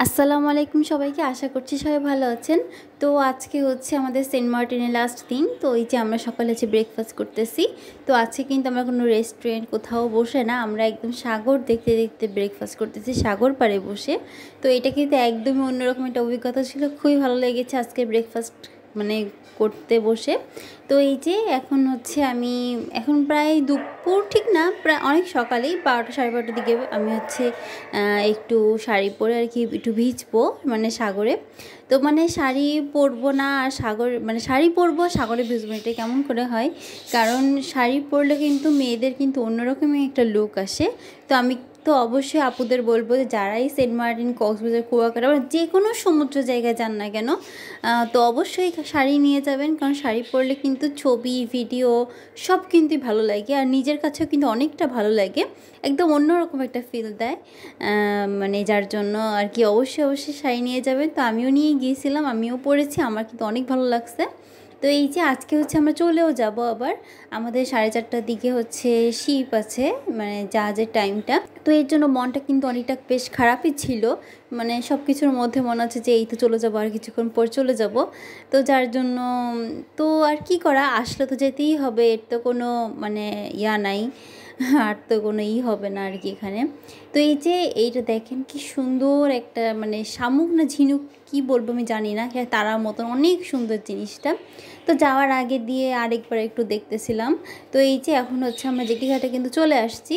আসসালামু আলাইকুম সবাইকে। আশা করছি সবাই ভালো আছেন। তো আজকে হচ্ছে আমাদের সেন্ট মার্টিনের লাস্ট দিন। তো এই যে আমরা সকালে হচ্ছে ব্রেকফাস্ট করতেছি। তো আজকে কিন্তু আমরা কোনো রেস্টুরেন্ট কোথাও বসে না, আমরা একদম সাগর দেখতে দেখতে ব্রেকফাস্ট করতেছি, সাগর পাড়ে বসে। তো এটা কিন্তু একদমই অন্যরকম একটা অভিজ্ঞতা ছিল। খুবই ভালো লেগেছে আজকে ব্রেকফাস্ট মানে করতে বসে। তো এই যে এখন হচ্ছে আমি এখন প্রায় দুপুর ঠিক না, প্রায় অনেক সকালেই 12টা সাড়ে 12টার দিকে আমি হচ্ছে একটু শাড়ি পরে আর কি একটু ভিজবো মানে সাগরে। তো মানে শাড়ি পরবো না আর সাগর মানে শাড়ি পরবো সাগরে ভিজবো, এটা কেমন করে হয়? কারণ শাড়ি পরলে কিন্তু মেয়েদের কিন্তু অন্যরকমই একটা লুক আসে। তো আমি তো অবশ্যই আপুদের বলবো যে যারাই সেন্ট মার্টিন, কক্সবাজার, কুয়াকাটা বা যে কোনো সমুদ্র জায়গায় যান না কেন, তো অবশ্যই শাড়ি নিয়ে যাবেন। কারণ শাড়ি পরলে কিন্তু ছবি, ভিডিও সব কিন্তু ভালো লাগে আর নিজের কাছেও কিন্তু অনেকটা ভালো লাগে, একদম অন্যরকম একটা ফিল দেয়। মানে যার জন্য আর কি অবশ্যই শাড়ি নিয়ে যাবেন। তো আমিও নিয়ে গিয়েছিলাম, আমিও পরেছি, আমার কিন্তু অনেক ভালো লাগছে। তো এই যে আজকে হচ্ছে আমরা চলেও যাব আবার, আমাদের 4:30টার দিকে হচ্ছে শিপ আছে, মানে জাহাজের টাইমটা। তো এর জন্য মনটা কিন্তু অনেকটা বেশ খারাপই ছিল, মানে সব কিছুর মধ্যে মনে হচ্ছে যে এই তো চলে যাবো, আর কিছুক্ষণ পর চলে যাব। তো যার জন্য তো আর কি করা, আসলে তো যেতেই হবে, এর তো কোনো মানে নাই, আর তো কোনো হবে না আর কি এখানে। তো এই যে এইটা দেখেন কি সুন্দর একটা মানে শামুক না ঝিনুক কি বলবো আমি জানি না, তারার মতন অনেক সুন্দর জিনিসটা। তো যাওয়ার আগে দিয়ে আরেকবার একটু দেখতেছিলাম। তো এই যে এখন হচ্ছে আমরা জেটিঘাটে কিন্তু চলে আসছি।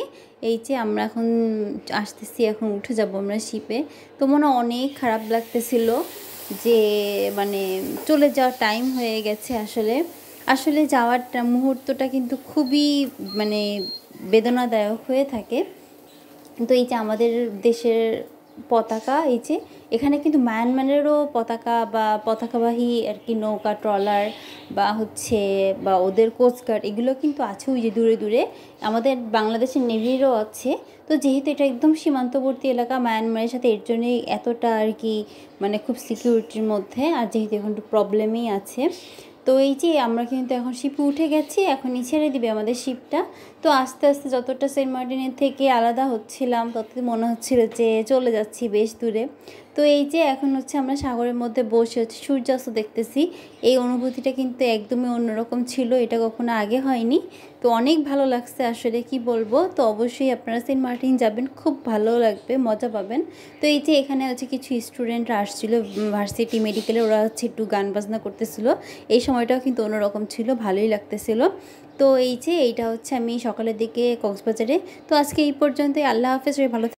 এই যে আমরা এখন আসতেছি, এখন উঠে যাব আমরা শিপে। তো মনে অনেক খারাপ লাগতেছিল যে মানে চলে যাওয়ার টাইম হয়ে গেছে। আসলে আসলে যাওয়ার মুহূর্তটা কিন্তু খুবই মানে বেদনাদায়ক হয়ে থাকে। তো এই যে আমাদের দেশের পতাকা, এই যে এখানে কিন্তু মায়ানমারেরও পতাকা বা পতাকাবাহী আর কি নৌকা, ট্রলার বা হচ্ছে বা ওদের কোস্টগার্ড এগুলো কিন্তু আছে ওই যে দূরে দূরে। আমাদের বাংলাদেশের নেভিরও আছে। তো যেহেতু এটা একদম সীমান্তবর্তী এলাকা মায়ানমারের সাথে, এর জন্যই এতটা আর কি মানে খুব সিকিউরিটির মধ্যে, আর যেহেতু এখন একটু প্রবলেমই আছে। তো এই যে আমরা কিন্তু এখন শিপে উঠে গেছি, এখনই ছেড়ে দিবে আমাদের শিপটা। তো আস্তে আস্তে যতটা সেন্ট মার্টিনের থেকে আলাদা হচ্ছিলাম ততই মনে হচ্ছিল যে চলে যাচ্ছি বেশ দূরে। তো এই যে এখন হচ্ছে আমরা সাগরের মধ্যে বসে হচ্ছে সূর্যাস্ত দেখতেছি। এই অনুভূতিটা কিন্তু একদমই অন্যরকম ছিল, এটা কখনো আগে হয়নি। তো অনেক ভালো লাগছে আসলে, কি বলবো। তো অবশ্যই আপনারা সেন্ট মার্টিন যাবেন, খুব ভালো লাগবে, মজা পাবেন। তো এই যে এখানে হচ্ছে কিছু স্টুডেন্টরা আসছিল ভার্সিটি মেডিকেলে, ওরা হচ্ছে একটু গান বাজনা করতেছিল। এই সময়টাও কিন্তু অন্যরকম ছিল, ভালোই লাগতেছিল। তো এই যে এইটা হচ্ছে আমি সকালের দিকে কক্সবাজারে। তো আজকে এই পর্যন্তই, আল্লাহ হাফেজ, ভালো থাকবেন।